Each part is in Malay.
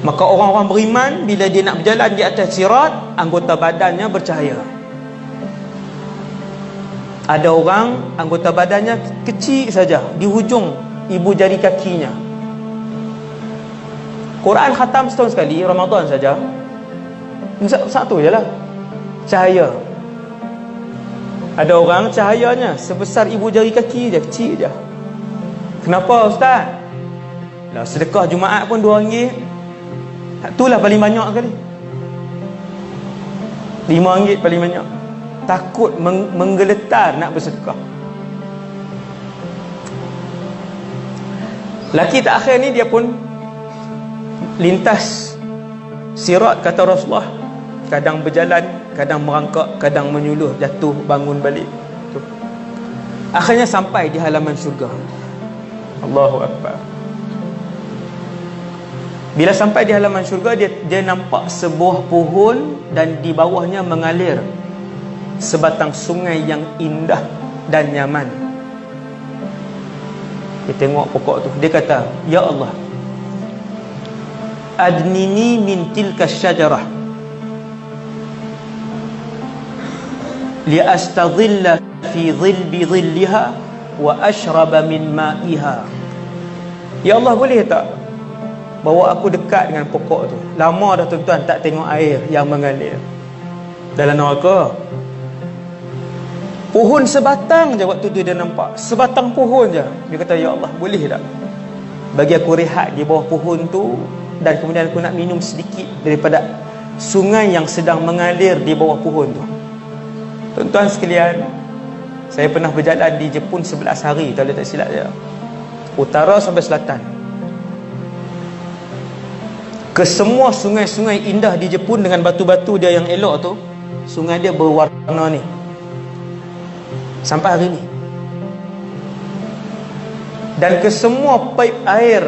Maka orang-orang beriman bila dia nak berjalan di atas sirat, anggota badannya bercahaya. Ada orang anggota badannya kecil saja, di hujung ibu jari kakinya. Quran khatam setahun sekali, Ramadan saja. Satu je lah cahaya. Ada orang cahayanya sebesar ibu jari kaki dia, kecil je. Kenapa Ustaz? Lah sedekah Jumaat pun RM2. Itulah paling banyak sekali. RM5 paling banyak. Takut menggeletar nak bersedekah. Laki terakhir ni dia pun lintas sirat, kata Rasulullah. Kadang berjalan, kadang merangkak, kadang menyuluh, jatuh, bangun balik. Akhirnya sampai di halaman syurga. Allahu Akbar. Bila sampai di halaman syurga, dia nampak sebuah pohon dan di bawahnya mengalir sebatang sungai yang indah dan nyaman. Dia tengok pokok tu, dia kata, "Ya Allah, adnini min tilka syajarah li astadhilla fi dhilbi dhilliha wa ashraba min ma'iha." Ya Allah, boleh tak bawa aku dekat dengan pokok tu? Lama dah tuan-tuan tak tengok air yang mengalir dalam neraka. Pohon sebatang je waktu tu dia nampak, sebatang pohon je. Dia kata, "Ya Allah, boleh tak bagi aku rehat di bawah pohon tu, dan kemudian aku nak minum sedikit daripada sungai yang sedang mengalir di bawah pohon tu." Tuan-tuan sekalian, saya pernah berjalan di Jepun 11 hari, kalau tak silap saya, utara sampai selatan. Ke semua sungai-sungai indah di Jepun dengan batu-batu dia yang elok tu, sungai dia berwarna ni sampai hari ni. Dan ke semua paip air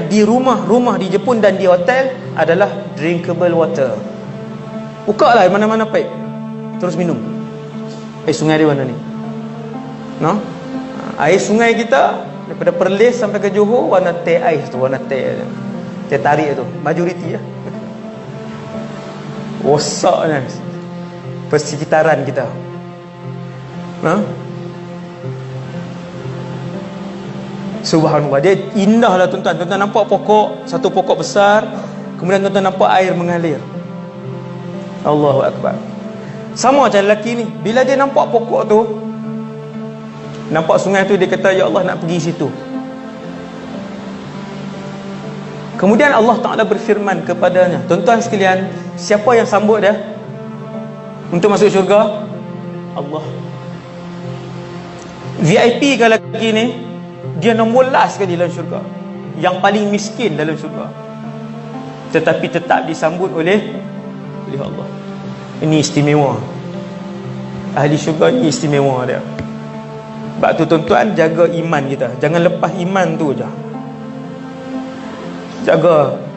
di rumah-rumah di Jepun dan di hotel adalah drinkable water. Buka lah mana-mana paip, terus minum. Sungai dia warna ni, no? Air sungai kita daripada Perlis sampai ke Johor warna teh ais tu, warna teh tarik tu, majoriti lah. Rosaknya persekitaran kita, ha? Subhanallah, dia indah lah tuan-tuan. Tuan-tuan nampak pokok, satu pokok besar, kemudian tuan-tuan nampak air mengalir. Allahu Akbar. Sama macam lelaki ni, bila dia nampak pokok tu, nampak sungai tu, dia kata, "Ya Allah, nak pergi situ." Kemudian Allah Ta'ala berfirman kepadanya. Tuan-tuan sekalian, siapa yang sambut dia untuk masuk syurga? Allah. VIP kalau lagi ni, dia nombor last sekali dalam syurga, yang paling miskin dalam syurga, tetapi tetap disambut oleh Allah. Ini istimewa. Ahli syurga ni istimewa dia. Sebab tu tuan-tuan, jaga iman kita, jangan lepas iman tu je.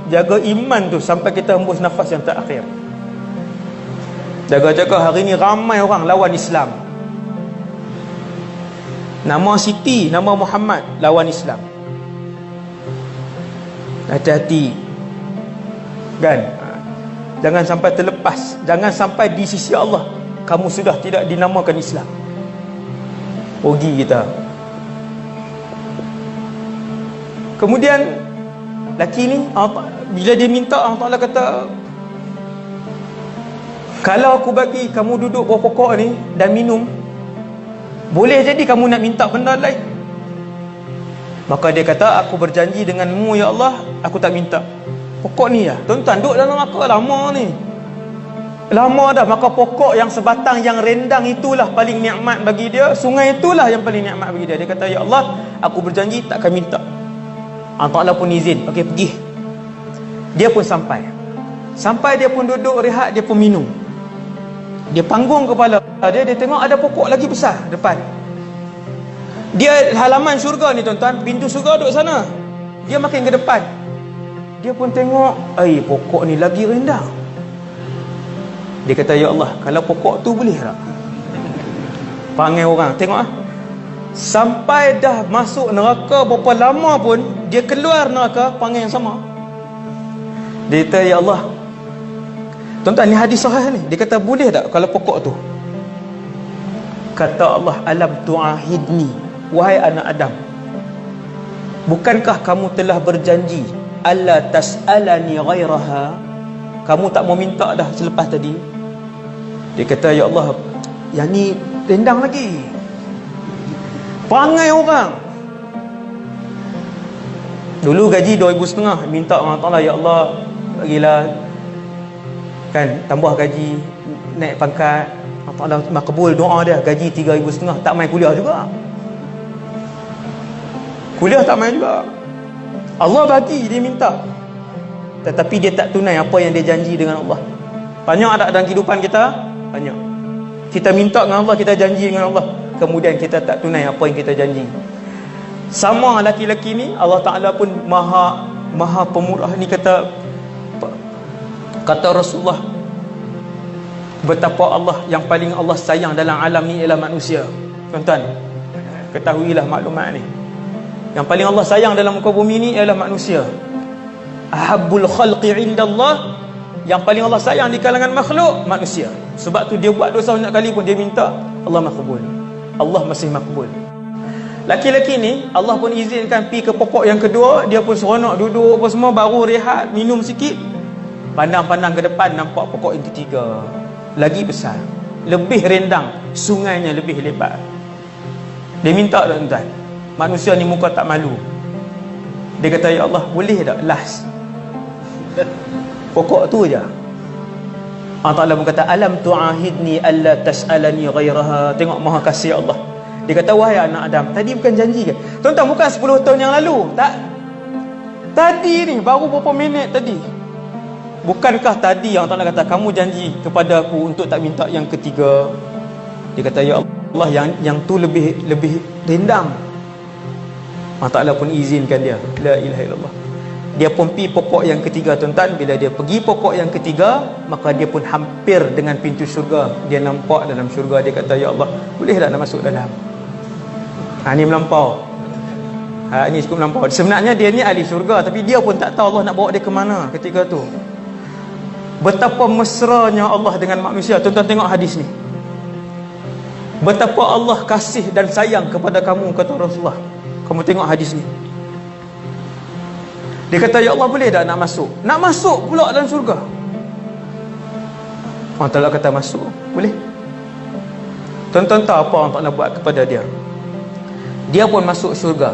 Jaga iman tu sampai kita hembus nafas yang terakhir. Jaga-jaga. Hari ni ramai orang lawan Islam. Nama Siti, nama Muhammad, lawan Islam. Hati-hati, kan? Jangan sampai terlepas. Jangan sampai di sisi Allah kamu sudah tidak dinamakan Islam. Rugi kita. Kemudian laki ni, bila dia minta, Allah Ta'ala kata, "Kalau aku bagi kamu duduk bawah pokok ni dan minum, boleh jadi kamu nak minta benda lain." Maka dia kata, "Aku berjanji denganmu ya Allah, aku tak minta pokok ni ya." Tuan-tuan, duduk dalam neraka lama ni, lama dah. Maka pokok yang sebatang yang rendang itulah paling nikmat bagi dia, sungai itulah yang paling nikmat bagi dia. Dia kata, "Ya Allah, aku berjanji takkan minta." Allah Ta'ala pun izin, okey, pergi. Dia pun sampai, dia pun duduk rehat, dia pun minum. Dia panggung kepala dia tengok ada pokok lagi besar depan dia. Halaman syurga ni tuan-tuan, pintu syurga duduk sana. Dia makin ke depan, dia pun tengok, pokok ni lagi rendang. Dia kata, "Ya Allah, kalau pokok tu boleh tak?" Panggil orang, tengok sampai dah masuk neraka berapa lama pun, dia keluar neraka, panggil yang sama. Dia kata, ya Allah, tuan-tuan, ni hadis sahih ni. Dia kata, boleh tak kalau pokok tu? Kata Allah, alam tu'ahidni, wahai anak Adam, bukankah kamu telah berjanji alla tas'alani ghairaha? Kamu tak mau minta dah selepas tadi? Dia kata, ya Allah, yang ni rendang lagi, perangai orang. Dulu gaji 2,500, minta Allah Ta'ala, ya Allah, bagilah kan, tambah gaji, naik pangkat. Allah Ta'ala makbul doa dia, gaji 3,500, tak main kuliah juga. Kuliah tak main juga. Allah bagi, dia minta, tetapi dia tak tunai apa yang dia janji dengan Allah. Banyak ada dalam kehidupan kita, banyak kita minta dengan Allah, kita janji dengan Allah, kemudian kita tak tunai apa yang kita janji. Sama laki-laki ni, Allah Ta'ala pun maha pemurah ni. Kata Rasulullah, betapa Allah yang paling Allah sayang dalam alam ni ialah manusia. Tuan-tuan, ketahuilah maklumat ni, yang paling Allah sayang dalam muka bumi ni ialah manusia. Ahabbul khalqi indallah, yang paling Allah sayang di kalangan makhluk, manusia. Sebab tu dia buat dosa banyak kali pun dia minta, Allah makbul, Allah masih makbul. Laki-laki ni Allah pun izinkan pi ke pokok yang kedua, dia pun seronok duduk apa semua, baru rehat, minum sikit, pandang-pandang ke depan, nampak pokok yang ketiga, lagi besar, lebih rendang, sungainya lebih lebar. Dia minta tak, tuan-tuan? Manusia ni muka tak malu. Dia kata, ya Allah, boleh tak last pokok tu je? Allah Ta'ala pun kata, alam tu'ahidni alla tas'alani ghairaha. Tengok maha kasih Allah. Dia kata, wahai anak Adam, tadi bukan janji ke? Tuan-tuan, bukan 10 tahun yang lalu, tak, tadi ni baru berapa minit tadi. Bukankah tadi yang Allah kata, kamu janji kepada aku untuk tak minta yang ketiga? Dia kata, ya Allah, yang tu lebih rendang. Allah Ta'ala pun izinkan dia. La ilaha illallah. Dia pun pergi pokok yang ketiga, tuan-tuan. Bila dia pergi pokok yang ketiga, maka dia pun hampir dengan pintu syurga. Dia nampak dalam syurga. Dia kata, ya Allah, boleh tak nak masuk dalam? Ni melampau. Ini cukup melampau. Sebenarnya dia ni ahli syurga, tapi dia pun tak tahu Allah nak bawa dia ke mana ketika tu. Betapa mesranya Allah dengan manusia. Tuan-tuan tengok hadis ni, betapa Allah kasih dan sayang kepada kamu, kata Rasulullah. Kamu tengok hadis ni. Dia kata, ya Allah, boleh tak nak masuk? Nak masuk pula dalam syurga. Allah Ta'ala kata, masuk, boleh. Tuan-tuan tahu apa Allah Ta'ala buat kepada dia? Dia pun masuk syurga.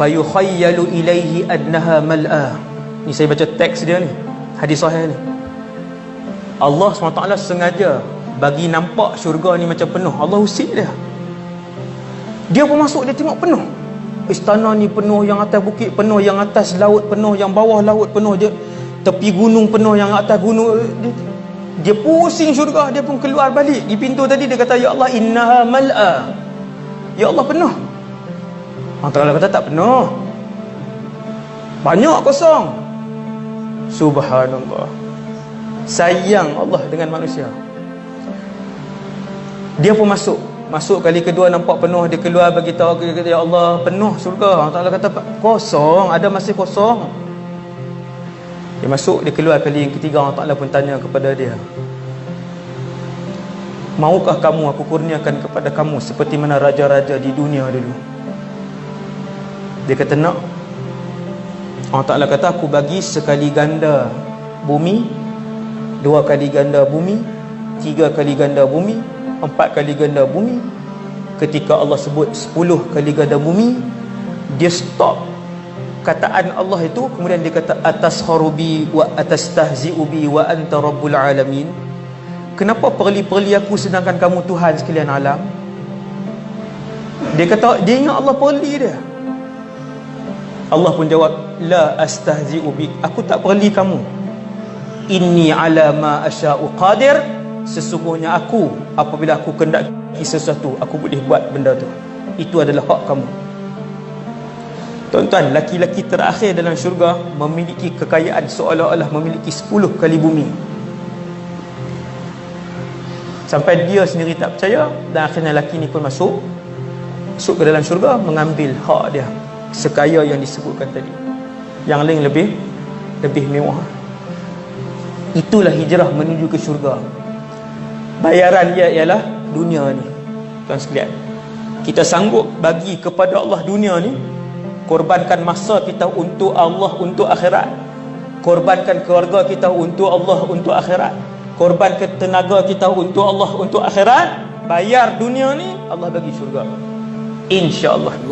Fayukhayyalu ilaihi adnaha mal'a. Ni saya baca teks dia ni, hadis sahih ni. Allah SWT sengaja bagi nampak syurga ni macam penuh. Allah usik dia. Dia pun masuk, dia tengok penuh. Istana ni penuh, yang atas bukit penuh, yang atas laut penuh, yang bawah laut penuh, dia tepi gunung penuh, yang atas gunung. Dia pusing syurga. Dia pun keluar balik di pintu tadi. Dia kata, ya Allah, innaha mal'a. Ya Allah, penuh. Allah Ta'ala kata, tak penuh, banyak kosong. Subhanallah, sayang Allah dengan manusia. Dia pun masuk kali kedua, nampak penuh. Dia keluar, bagi tahu, dia kata, ya Allah, penuh syurga. Allah Ta'ala kata, kosong, ada masih kosong. Dia masuk, dia keluar kali yang ketiga. Allah Ta'ala pun tanya kepada dia, maukah kamu aku kurniakan kepada kamu seperti mana raja-raja di dunia dulu? Dia kata, nak. Allah Ta'ala kata, aku bagi sekali ganda bumi, 2 kali ganda bumi, 3 kali ganda bumi, 4 kali ganda bumi. Ketika Allah sebut 10 kali ganda bumi, dia stop kataan Allah itu. Kemudian dia kata, atas harubi wa atas tahzi'u bi wa anta rabbul alamin. Kenapa perli-perli aku sedangkan kamu Tuhan sekalian alam? Dia kata, dia ingat Allah perli dia. Allah pun jawab, la astahzi'u bik, aku tak perli kamu. Inni ala ma asya'u qadir, sesungguhnya aku, apabila aku kendaki sesuatu, aku boleh buat benda tu. Itu adalah hak kamu. Tuan-tuan, laki-laki terakhir dalam syurga memiliki kekayaan seolah-olah memiliki 10 kali bumi. Sampai dia sendiri tak percaya, dan akhirnya laki ni pun masuk ke dalam syurga, mengambil hak dia, sekaya yang disebutkan tadi. Yang lain lebih mewah. Itulah hijrah menuju ke syurga. Bayaran dia ialah dunia ni. Tuan sekalian, kita sanggup bagi kepada Allah dunia ni, korbankan masa kita untuk Allah, untuk akhirat, korbankan keluarga kita untuk Allah, untuk akhirat, korbankan tenaga kita untuk Allah, untuk akhirat, bayar dunia ni, Allah bagi syurga, insya-Allah.